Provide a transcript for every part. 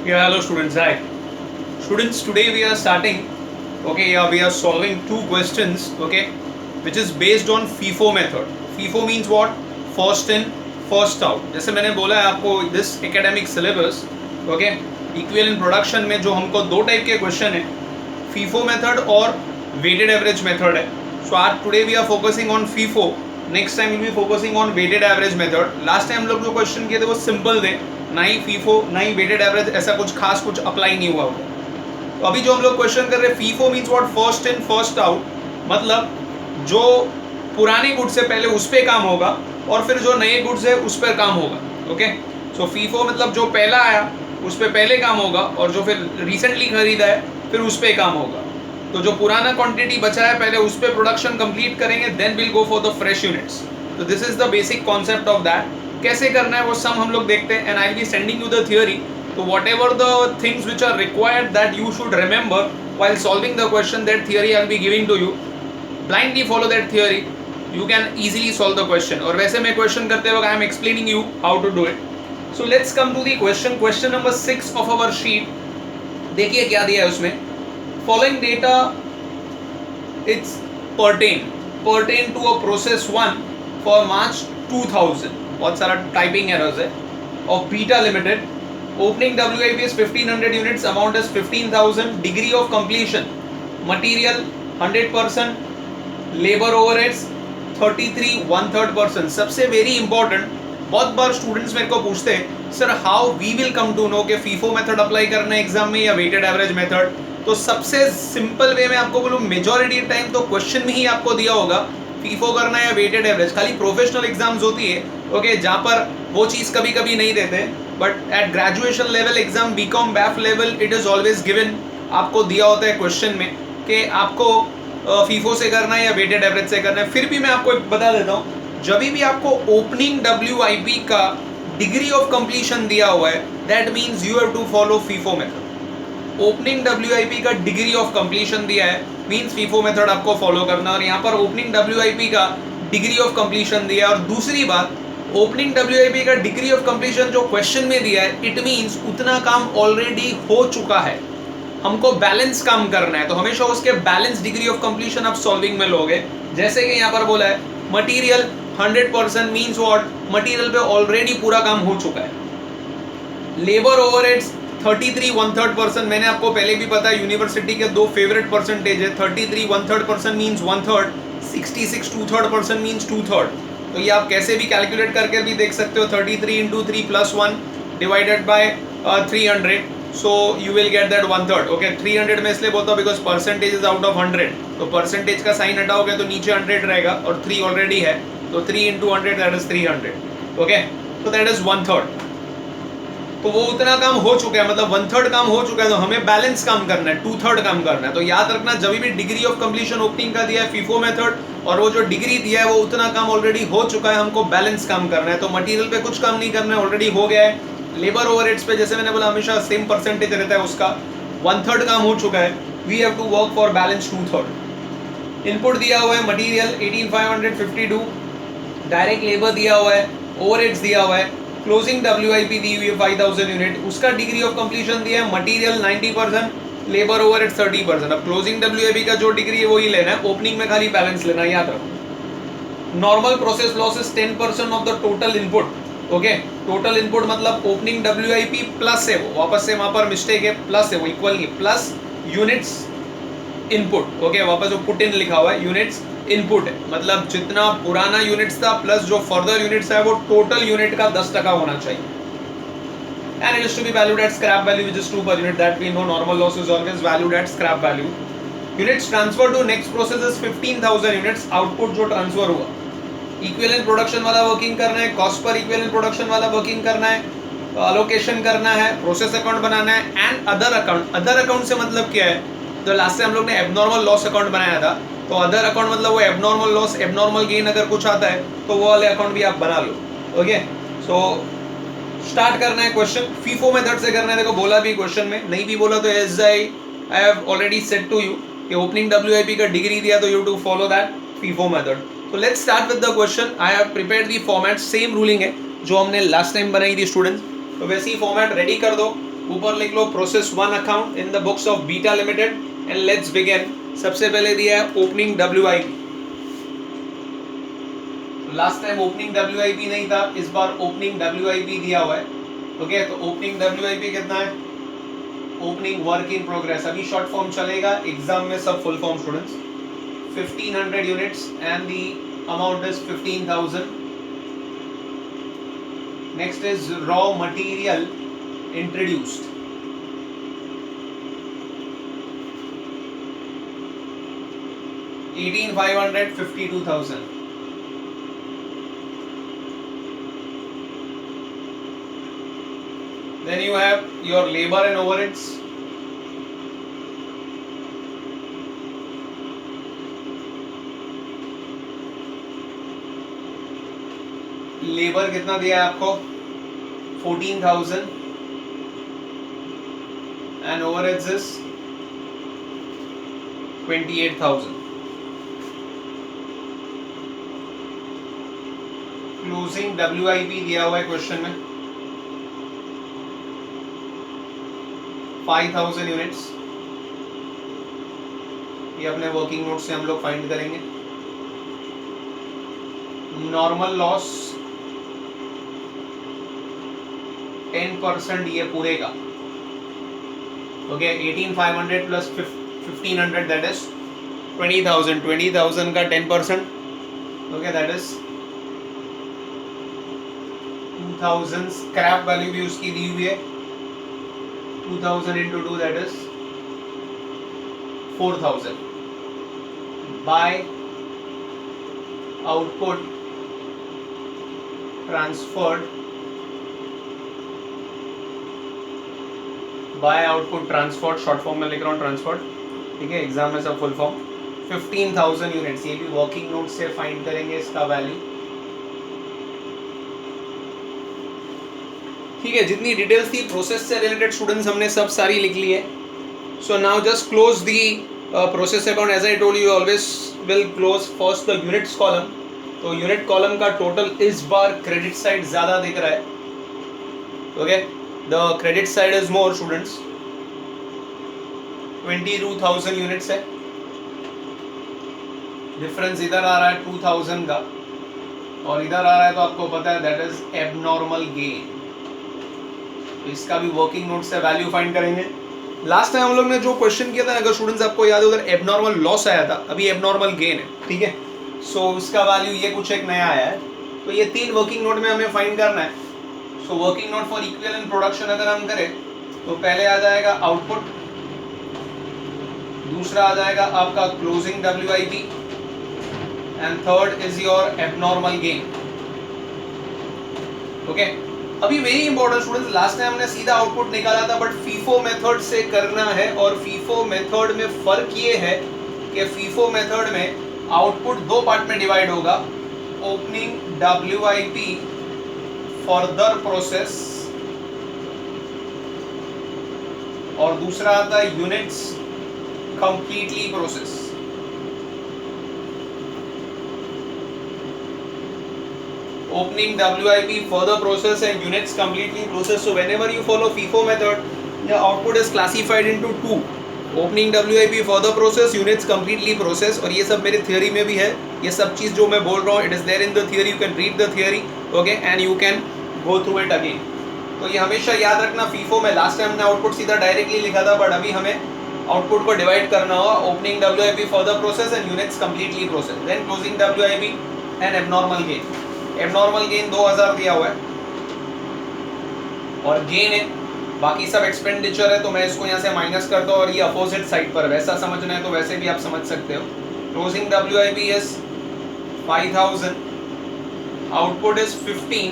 Yeah, hello students. Hi. Students, today we are starting. Okay, yeah, we are solving two questions. Okay, which is based on FIFO method. FIFO means what? First in, first out. जैसे मैंने बोला है आपको this academic syllabus. Okay, equivalent production में जो हमको दो type के क्वेश्चन है, FIFO method और weighted average method है. So आज today we are focusing on FIFO. Next time we'll be focusing on weighted average method. Last time हम लोग जो क्वेश्चन किए थे वो सिंपल थे, ना ही फीफो ना ही वेटेड एवरेज, ऐसा कुछ खास कुछ अप्लाई नहीं हुआ होगा. तो अभी जो हम लोग क्वेश्चन कर रहे हैं, FIFO means what? First in first out. मतलब जो पुराने गुड से पहले उस पर काम होगा और फिर जो नए गुड्स है उस पर काम होगा. ओके, सो फीफो मतलब जो पहला आया उस पर पहले काम होगा और जो फिर रिसेंटली खरीदा है फिर उस पर काम होगा. तो जो पुराना क्वांटिटी बचा है पहले उस पर प्रोडक्शन कंप्लीट करेंगे, then will go for the fresh units. तो this is the basic concept of that. कैसे करना है वो सम हम लोग देखते हैं, and I will be sending you the theory. तो whatever the things which are required that you should remember while solving the question, that theory I'll be giving to you. Blindly follow that theory, you can easily solve the question. और वैसे मैं question करते वक्त I am explaining you how to do it. So let's come to the question. Question number 6 of our sheet. देखिए क्या दिया है उसमें. Following data it's pertain to a process 1 for March 2000. बहुत सारा टाइपिंग एरर्स है. Of Beta Limited. Opening WIP is 1500 units, amount is 15,000, degree of completion, material 100%, labor overheads 33 1/3%. सबसे very important, बहुत बार स्टूडेंट्स मेरे को पूछते हैं sir how we will come to know कि फीफो मेथड अप्लाई करना है एग्जाम में या वेटेड एवरेज मेथड. तो सबसे सिंपल वे में आपको बोलूँ, मेजॉरिटी टाइम तो क्वेश्चन में ही आपको दिया होगा फीफो करना है या वेटेड एवरेज. खाली प्रोफेशनल एग्जाम्स होती है ओके, जहाँ पर वो चीज़ कभी कभी नहीं देते, but at graduation level exam BCom BAF level it is always given. आपको दिया होता है क्वेश्चन में कि आपको फीफो से करना है या वेटेड एवरेज से करना है. फिर भी मैं आपको एक बता देता हूँ, जब भी आपको ओपनिंग WIP का डिग्री ऑफ कंप्लीशन दिया हुआ है, that means you have to follow FIFO method. Opening WIP का डिग्री ऑफ कंप्लीशन दिया है मीन्स फीफो मेथड आपको फॉलो करना. और यहाँ पर ओपनिंग WIP का डिग्री ऑफ कंप्लीशन दिया है. और दूसरी बात, ओपनिंग WIP का डिग्री ऑफ कंप्लीशन जो क्वेश्चन में दिया है, इट मींस उतना काम ऑलरेडी हो चुका है, हमको बैलेंस काम करना है. तो हमेशा उसके बैलेंस डिग्री ऑफ कंप्लीशन आप सॉल्विंग में लोगे. जैसे कि यहाँ पर बोला है मटेरियल 100% मींस व्हाट? मटेरियल पे ऑलरेडी पूरा काम हो चुका है. Labour overheads 33 1/3%. मैंने आपको पहले भी पता है यूनिवर्सिटी के दो फेवरेट परसेंटेज है. 33 1/3% मींस 1/3, 66 2/3% मींस 2/3. तो ये आप कैसे भी कैलकुलेट करके भी देख सकते हो. 33 × 3 + 1 divided by 300, so you will get that 1/3. Okay, 300 में इसलिए बोलता हूँ because percentage is out of 100. तो परसेंटेज का साइन हटाओगे तो नीचे 100 रहेगा और 3 ऑलरेडी है, तो 3 × 100 दैट इज 300. ओके, तो दैट इज 1/3. तो वो उतना काम हो चुका है, मतलब 1/3 काम हो चुका है. तो हमें बैलेंस काम करना है, 2/3 काम करना है. तो याद रखना, जब भी डिग्री ऑफ कंप्लीशन ओपनिंग का दिया है फीफो मेथड, और वो जो डिग्री दिया है वो उतना काम ऑलरेडी हो चुका है, हमको बैलेंस काम करना है. तो मटेरियल पे कुछ काम नहीं करना है, ऑलरेडी हो गया है. लेबर ओवरहेड्स पे जैसे मैंने बोला हमेशा सेम परसेंटेज रहता है उसका, 1/3 काम हो चुका है. We have to work for balance 2/3. Input दिया हुआ है मटेरियल 18,552, डायरेक्ट लेबर दिया हुआ है, ओवरहेड्स दिया हुआ है, क्लोजिंग WIP दी हुई है 5000 यूनिट, उसका डिग्री ऑफ कंप्लीशन दिया है मटेरियल 90%, लेबर ओवरहेड 30%. अब क्लोजिंग WIP का जो डिग्री है वही लेना है, ओपनिंग में खाली बैलेंस लेना है, याद रखो. Normal process loss is 10% of the total input. Okay, total input मतलब ओपनिंग WIP प्लस है, वो वापस से वहां पर मिस्टेक है, प्लस है, वो इक्वल नहीं, प्लस यूनिट्स इनपुट. ओके, वापस जो पुट इन लिखा हुआ है यूनिट्स इनपुट है, मतलब जितना पुराना यूनिट्स था प्लस जो फर्दर यूनिट्स है वो टोटल यूनिट का 10% होना चाहिए. And it is to be valued at scrap value, which is 2 per unit. That we know normal loss is always valued at scrap value. Units transfer to next process is 15,000 units. Output जो transfer हुआ, equivalent production वाला working करना है, cost per equivalent production वाला working करना है, allocation करना है, प्रोसेस अकाउंट बनाना है, and other account. Other account से मतलब क्या है? तो लास्ट से हम लोग ने एबनॉर्मल लॉस अकाउंट बनाया था, तो अदर अकाउंट मतलब वो एबनॉर्मल लॉस एबनॉर्मल गेन अगर कुछ आता है तो वो वाले अकाउंट भी आप बना लो. ओके, सो स्टार्ट करना है क्वेश्चन. फीफो मेथड से करना है. देखो बोला भी क्वेश्चन में, नहीं भी बोला तो as I have already said to you कि ओपनिंग WIP का डिग्री दिया तो you to follow that FIFO method. तो let's start with the question. I have prepared the format, same ruling है जो हमने लास्ट टाइम बनाई थी स्टूडेंट्स. तो वैसे ही फॉर्मेट रेडी कर दो. ऊपर लिख लो process 1 account in the books of Beta Limited and let's begin. सबसे पहले दिया है opening WIP। Last time opening WIP नहीं था, इस बार ओपनिंग WIP दिया हुआ है। ओके, तो ओपनिंग WIP कितना है? ओपनिंग वर्क इन प्रोग्रेस, अभी शॉर्ट फॉर्म चलेगा, एग्जाम में सब full form students. 1500 units and the amount is 15,000। Next is raw material introduced, $18,500, 52,000। Then you have your labor and overheads. Labour कितना दिया है आपको? 14,000 and overheads is 28,000. Closing WIP दिया हुआ है क्वेश्चन में 5,000 यूनिट्स। ये अपने वर्किंग नोट से हम लोग फाइंड करेंगे। नॉर्मल लॉस 10% ये पूरे का। Okay, 18,500 plus 1,500 that is 20,000। 20,000 का 10%, okay, that is 2,000। Scrap value भी उसकी दी हुई है, 2,000 into 2 that is 4,000 by output transferred short form में लिख रहा हूँ ट्रांसफर्ड, ठीक है, एग्जाम में सब फुल फॉर्म। 15,000 यूनिट्स, ये भी वर्किंग नोट से फाइंड करेंगे इसका वैल्यू, ठीक है। जितनी डिटेल्स थी प्रोसेस से रिलेटेड स्टूडेंट्स हमने सब सारी लिख ली है। So now just close the process account. As I told you always will close first the units column. तो यूनिट कॉलम का टोटल इस बार क्रेडिट साइड ज्यादा दिख रहा है, okay, the credit side is more students. 22,000 units है, difference इधर आ रहा है 2,000 का और इधर आ रहा है, तो आपको पता है दैट इज एबनॉर्मल गेन। तो इसका भी वर्किंग नोट से वैल्यू फाइंड करेंगे। लास्ट टाइम हम लोग ने जो क्वेश्चन किया था, अगर स्टूडेंट्स आपको याद है, उधर एबनॉर्मल लॉस आया था, अभी एबनॉर्मल गेन है, ठीक है। सो इसका वैल्यू ये कुछ एक नया आया है, तो ये 3 वर्किंग नोट में हमें फाइंड करना है। So working note for equivalent production अगर हम करें तो पहले आ जाएगा आउटपुट, दूसरा आ जाएगा आपका closing WIP and third is your abnormal gain, okay. अभी very important students, last time हमने सीधा आउटपुट निकाला था, बट फीफो मेथड से करना है। और फीफो मेथड में फर्क ये है कि फीफो मेथड में आउटपुट 2 पार्ट में डिवाइड होगा, ओपनिंग WIP फर्दर प्रोसेस और दूसरा आता है units completely process. Opening WIP further process and units completely process. So whenever you follow FIFO method, the output is classified into 2. Opening WIP further process, units completely process. और ये सब मेरे theory में भी है, ये सब चीज़ जो मैं बोल रहा हूँ, it is there in the theory. You can read the theory, okay, and you can go through it again. तो ये हमेशा याद रखना। FIFO में लास्ट टाइम हमने आउटपुट सीधा डायरेक्टली लिखा था, बट अभी हमें आउटपुट को डिवाइड करना होगा, opening WIP further process and units completely process, then closing WIP and abnormal gain. Abnormal gain 2,000 दिया हुआ है और गेन है, बाकी सब एक्सपेंडिचर है, तो मैं इसको यहाँ से माइनस करता हूँ और ये अपोजिट साइड पर, वैसा समझना है तो वैसे भी आप समझ सकते हो। Closing WIP is 5,000, output is 15,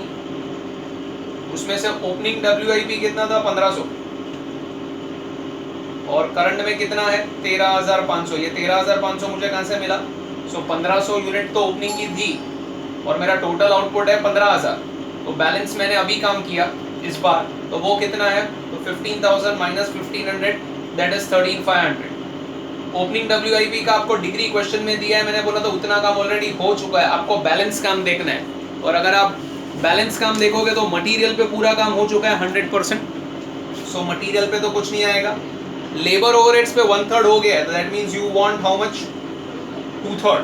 उसमें से ओपनिंग WIP कितना था? 1,500 और करंट में कितना है? 13,500। ये 13,500 मुझे कहाँ से मिला? सो 1,500 यूनिट तो ओपनिंग की थी और मेरा टोटल आउटपुट है 15,000, तो बैलेंस मैंने अभी काम किया इस बार, तो वो कितना है? तो 15,000 minus 1,500 that is 13,500। Opening WIP का आपको डिग्री क्वेश्चन में दिया है, मैंने बोला था उतना काम ऑलरेडी हो चुका है, आपको बैलेंस काम देखना है। और अगर आप बैलेंस काम देखोगे तो मटेरियल पे पूरा काम हो चुका है 100%। सो मटेरियल पे तो कुछ नहीं आएगा, लेबर ओवरहेड्स पे 1/3 हो गया है, तो that means you want how much, 2/3।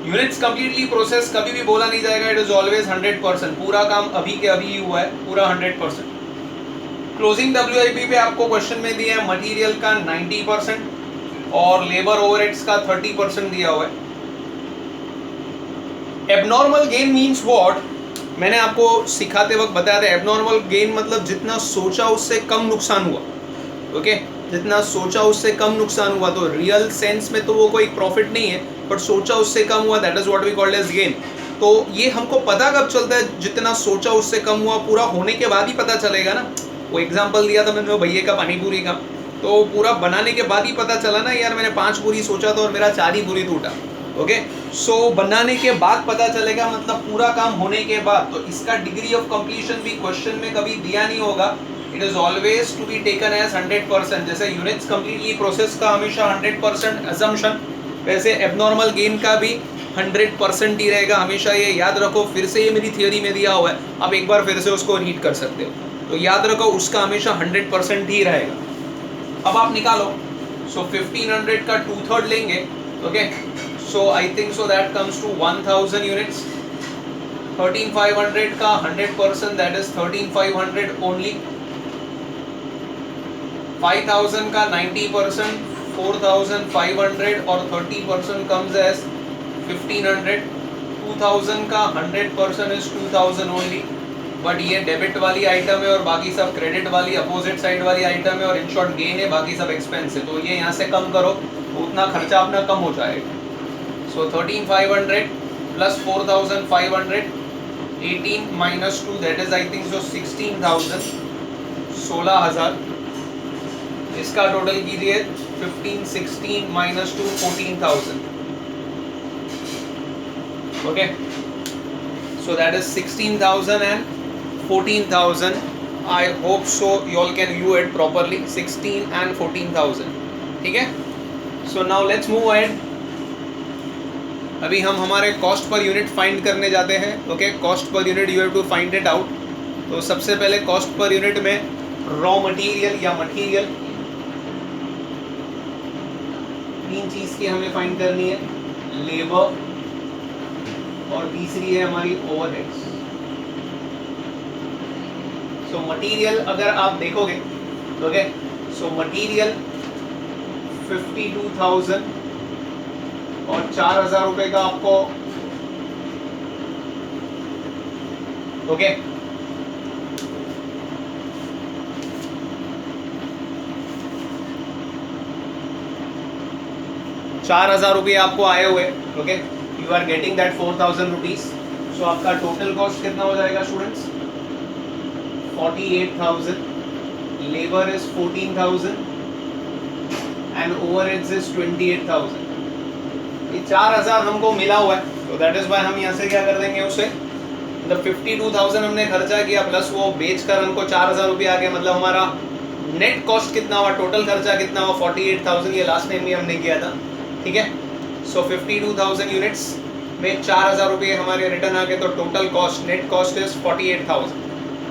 Units completely process कभी भी बोला नहीं जाएगा, इट इज ऑलवेज 100%, पूरा काम अभी के अभी ही हुआ है, पूरा 100%। क्लोजिंग WIP पे आपको क्वेश्चन में दिया है मटेरियल का 90% और लेबर ओवरहेड्स का 30% दिया हुआ है। एबनॉर्मल गेन मींस व्हाट, मैंने आपको सिखाते वक्त बताया था, एबनॉर्मल गेन मतलब जितना सोचा उससे कम नुकसान हुआ, ओके जितना सोचा उससे कम नुकसान हुआ, तो रियल सेंस में तो वो कोई प्रॉफिट नहीं है, बट सोचा उससे कम हुआ, that is what we called as gain. तो ये हमको पता कब चलता है, जितना सोचा उससे कम हुआ, पूरा होने के बाद ही पता चलेगा ना। वो एग्जांपल दिया था मैंने भैया का पानीपुरी का, तो पूरा बनाने के बाद ही पता चला ना यार, मैंने 5 पूरी सोचा था और मेरा 4 ही पूरी टूटा, ओके। सो बनाने के बाद पता चलेगा, मतलब पूरा काम होने के बाद। तो इसका डिग्री ऑफ कंप्लीशन भी क्वेश्चन में कभी दिया नहीं होगा, it is always to be taken as 100%। जैसे यूनिट्स कंप्लीटली प्रोसेस का हमेशा 100% असम्पशन, वैसे एबनॉर्मल गेन का भी 100% ही रहेगा हमेशा, ये याद रखो। फिर से ये मेरी थियोरी में दिया हुआ है, आप एक बार फिर से उसको रीड कर सकते हो, तो याद रखो उसका हमेशा 100% ही रहेगा। अब आप निकालो, सो 1500 का 2/3 लेंगे, okay, so I think so that comes to 1000 units. 13500 का 100% दैट इज 13500 ओनली। 5000 का 90% 4500 और 30% कम्स एज 1500। 2000 का 100% इज 2000 ओनली, बट ये डेबिट वाली आइटम है और बाकी सब क्रेडिट वाली अपोजिट साइड वाली आइटम है, और इन शॉर्ट गेन है, बाकी सब एक्सपेंस है। तो ये यहाँ से कम करो तो उतना खर्चा अपना कम हो जाएगा। सो 13500 plus 4500, 18 minus 2 that is I think सो 16000, 16000। इसका टोटल कीजिए 15, 16 minus 2 14,000, okay. So that is 16,000 and 14,000. I hope so you all can view it properly. 16 and 14,000. ठीक है? So now let's move ahead. अभी हम हमारे कॉस्ट पर यूनिट फाइंड करने जाते हैं, okay. Cost per unit you have to find it out. तो सबसे पहले कॉस्ट पर यूनिट में रॉ मटेरियल या मटेरियल, तीन चीज़ की हमें फाइंड करनी है, लेबर और तीसरी है हमारी ओवरहेड्स। सो मटेरियल अगर आप देखोगे, ओके, सो मटेरियल 52,000 और 4,000 रुपए का आपको, ओके, ₹4,000 आपको आए हुए, okay. You are getting that 4,000 rupees. So आपका टोटल कॉस्ट कितना हो जाएगा students? 48,000। Labour is 14,000 and overheads is 28,000। ये 4,000 हमको मिला हुआ है, तो दैट इज व्हाई हम यहाँ से क्या कर देंगे उसे, मतलब 52,000 हमने खर्चा किया प्लस वो बेचकर हमको 4,000 रुपये आ गए, मतलब हमारा नेट कॉस्ट कितना हुआ, टोटल खर्चा कितना हुआ 48,000। ये लास्ट टाइम भी हमने किया था, ठीक है। सो 52,000 यूनिट्स में 4,000 रुपये हमारे रिटर्न आ गए, तो total cost, net cost is 48,000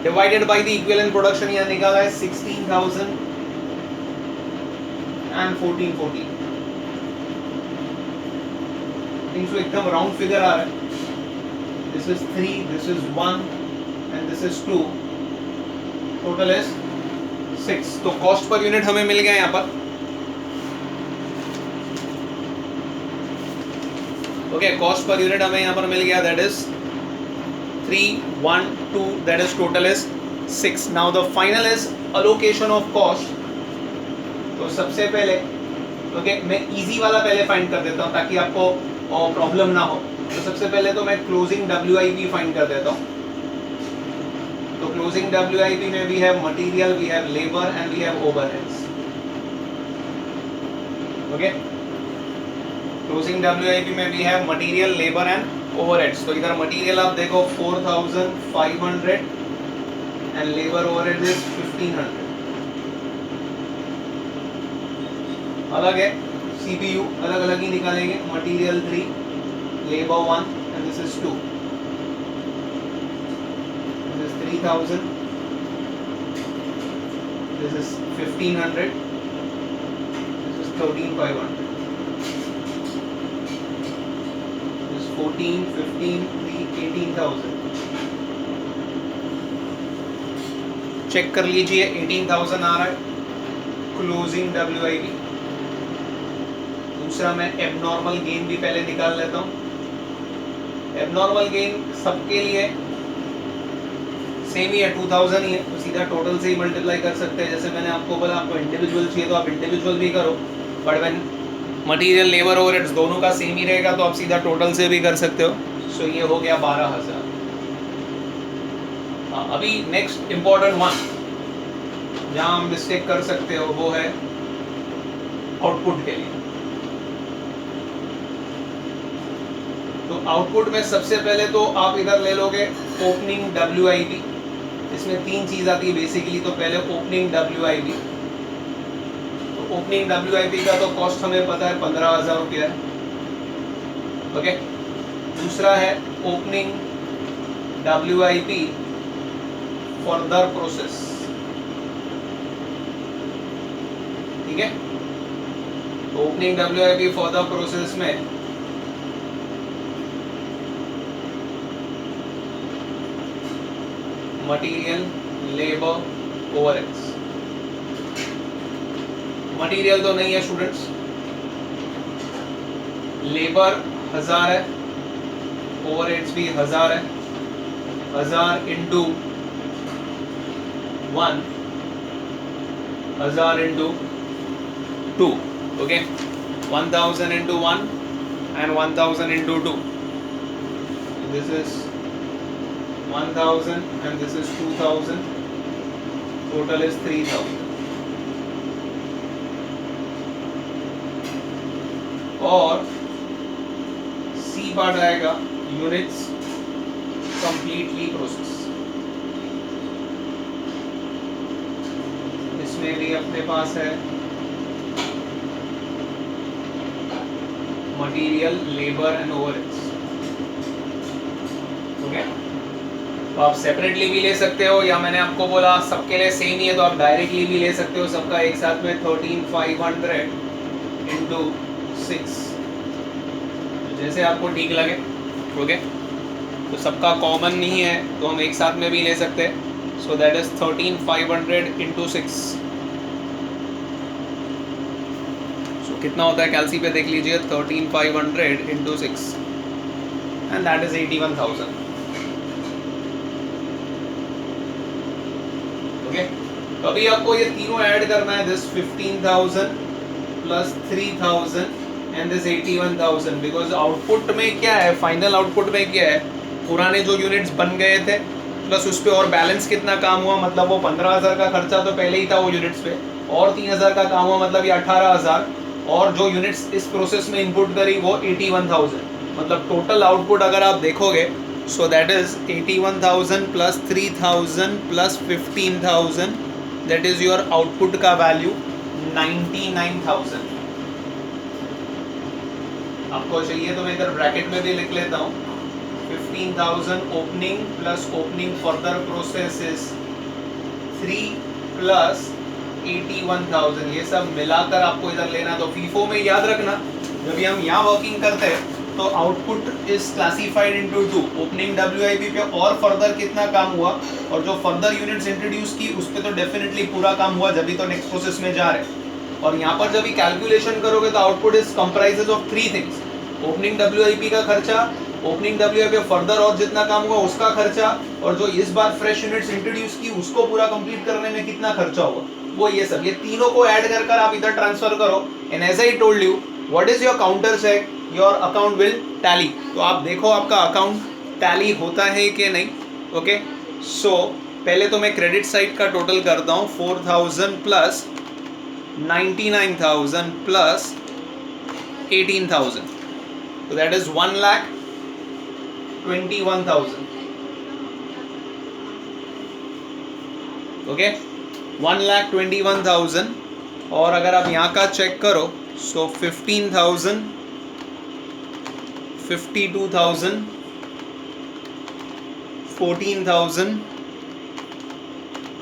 divided by the equivalent production, यहाँ निकाला है 16,000 एंड 14,14। तो एकदम राउंड फिगर आ रहा है, this is 3, this is 1 and this is 2, total is 6। तो कॉस्ट पर यूनिट हमें मिल गया यहाँ पर, ओके। कॉस्ट पर यूनिट हमें यहाँ पर मिल गया, that is 3, 1, 2, that is total is 6। Now the final is allocation of cost. तो सबसे पहले, ओके, मैं इजी वाला पहले फाइंड कर देता हूँ ताकि आपको प्रॉब्लम ना हो। तो सबसे पहले तो मैं क्लोजिंग WIP फाइंड कर देता हूँ। तो क्लोजिंग WIP में we have material, we have labour and we have overheads, okay. Closing WIP में we have material, labour and overheads. तो इधर मटेरियल आप देखो 4,500 एंड लेबर ओवरहेड इज 1,500। अलग है, CPU अलग अलग ही निकालेंगे, material 3, labour 1 and this is 2, this is 3,000 This is 1500. This is 13500. This is 14, 15, 18,000. Check कर लीजिए 18,000 आ रहा है क्लोजिंग WIP। दूसरा मैं एबनॉर्मल गेन भी पहले निकाल लेता हूँ। एबनॉर्मल गेन सबके लिए सेम ही है, 2000 ही है, तो सीधा टोटल से ही मल्टीप्लाई कर सकते हैं। जैसे मैंने आपको बोला आपको इंडिविजुअल चाहिए तो आप इंडिविजुअल भी करो, but when material labour overheads दोनों का सेम ही रहेगा तो आप सीधा टोटल से भी कर सकते हो। सो ये हो गया 12,000। अभी नेक्स्ट इम्पोर्टेंट वन जहाँ हम मिस्टेक कर सकते हो वो है आउटपुट के लिए। तो आउटपुट में सबसे पहले तो आप इधर ले लोगे ओपनिंग WIP। इसमें तीन चीज आती है बेसिकली। तो पहले ओपनिंग WIP, तो ओपनिंग WIP का तो कॉस्ट हमें पता है 15,000 रुपया है। ओके, दूसरा है ओपनिंग WIP फर्दर प्रोसेस। ठीक है, तो ओपनिंग WIP फर्दर प्रोसेस में मटीरियल लेबर ओवरहेड्स, मटीरियल तो नहीं है स्टूडेंट्स, लेबर 1000 है, ओवरहेड्स भी 1000 है। 1000 into 1, 1000 into 2, okay, 1000 into 1 and 1000 into 2. This is 1000 and this is 2000. Total is 3000. और C पार्ट आएगा यूनिट्स कंप्लीटली प्रोसेस। इसमें भी अपने पास है material labour and overheads. Okay, तो आप सेपरेटली भी ले सकते हो या मैंने आपको बोला सबके लिए सेम ही है तो आप डायरेक्टली भी ले सकते हो सबका एक साथ में 13,500 इंटू 6, जैसे आपको ठीक लगे। ओके, तो सबका कॉमन नहीं है तो हम एक साथ में भी ले सकते हैं। So that is 13,500 into 6। सो कितना होता है कैलसी पे देख लीजिए, 13,500 into 6 and that is 81,000। Okay, तो अभी आपको ये तीनों ऐड करना है, this 15,000 plus 3,000 and this 81,000। Because output में क्या है, फाइनल आउटपुट में क्या है, पुराने जो यूनिट्स बन गए थे प्लस उस पर और बैलेंस कितना काम हुआ, मतलब वो 15,000 का खर्चा तो पहले ही था वो यूनिट्स पे, और 3,000 का काम हुआ, मतलब ये 18,000, और जो यूनिट्स इस प्रोसेस में इनपुट करी वो 81,000। मतलब टोटल आउटपुट अगर आप देखोगे so that is 81,000 plus 3,000 plus 15,000, that is your output का वैल्यू 99,000। आपको चाहिए तो मैं इधर ब्रैकेट में भी लिख लेता हूँ, 15,000 opening plus opening further process is 3 plus 81,000। ये सब मिलाकर आपको इधर लेना। तो फीफो में याद रखना जब भी हम यहाँ वर्किंग करते हैं तो output is classified into 2, opening WIP पे और फर्दर कितना काम हुआ, और जो फर्दर यूनिट्स इंट्रोड्यूस की उस पर तो डेफिनेटली पूरा काम हुआ जब भी तो नेक्स्ट प्रोसेस में जा रहे। और यहाँ पर जब भी कैलकुलेशन करोगे तो output is comprises of 3 things, opening WIP का खर्चा, ओपनिंग WIP फर्दर और जितना काम हुआ उसका खर्चा, और जो इस बार फ्रेश यूनिट्स इंट्रोड्यूस की उसको पूरा कंप्लीट करने में कितना खर्चा हुआ, वो ये सब, ये तीनों को ऐड कर आप इधर ट्रांसफर करो। And as I told you what is your counter check, your account will tally. तो आप देखो आपका अकाउंट टैली होता है कि नहीं। ओके, सो पहले तो मैं क्रेडिट साइड का टोटल करता हूँ, 4,000 plus 99,000 plus 18,000, so that is 1,21,000. Okay, 1,21,000। और अगर आप यहाँ का चेक करो सो 15,000, 52,000, 14,000,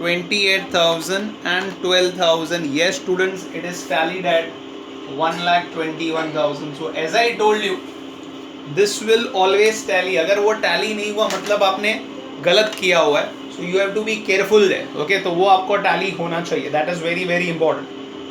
28,000 and 12,000. Yes students, it is tallied at 1,21,000. So as I told you, this will always tally. अगर वो tally नहीं हुआ मतलब आपने गलत किया हुआ है. So you have to be careful there. Okay, तो वो आपको tally होना चाहिए. That is very very important.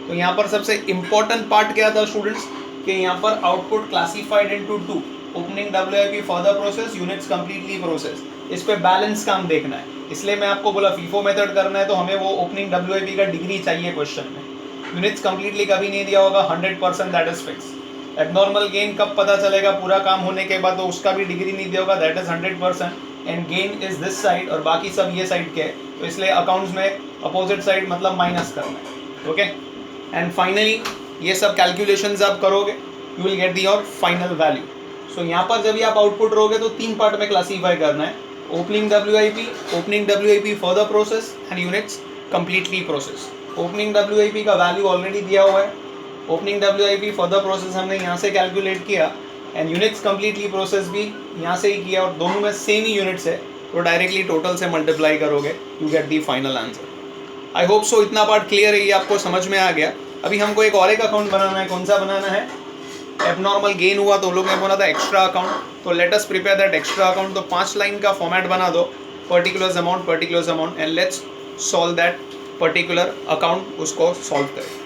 तो यहाँ पर सबसे important part क्या था students, कि यहाँ पर output classified into two. Opening WIP further process, units completely process. इस पे बैलेंस काम देखना है, इसलिए मैं आपको बोला फीफो मेथड करना है तो हमें वो ओपनिंग WIP का डिग्री चाहिए क्वेश्चन में. यूनिट्स कंप्लीटली कभी नहीं दिया होगा, 100% that is fix. Abnormal gain कब पता चलेगा, पूरा काम होने के बाद, तो उसका भी डिग्री नहीं दिया होगा, that is 100%. And gain is this side और बाकी सब ये साइड के, तो इसलिए अकाउंट्स में अपोजिट साइड मतलब माइनस करना है. ओके, एंड फाइनली ये सब कैलकुलेशंस आप करोगे, you will get the your final value. So यहाँ पर जब भी आप आउटपुट रोगे तो 3 पार्ट में क्लासीफाई करना है. Opening WIP further process and units completely process. Opening WIP का वैल्यू ऑलरेडी दिया हुआ है. ओपनिंग WIP फर्दर प्रोसेस हमने यहाँ से कैलकुलेट किया एंड यूनिट्स कंप्लीटली प्रोसेस भी यहाँ से ही किया, और दोनों में सेम ही यूनिट्स है, तो डायरेक्टली टोटल से मल्टीप्लाई करोगे, you get the final answer. I hope so इतना पार्ट क्लियर है, ये आपको समझ में आ गया. अभी हमको एक और एक अकाउंट बनाना है. कौन सा बनाना है? एबनॉर्मल गेन हुआ तो लोग ने बोला था एक्स्ट्रा अकाउंट, तो let us prepare that extra account. तो 5 लाइन का फॉर्मेट बना दो, particular amount and let's solve that particular account, उसको सॉल्व करें.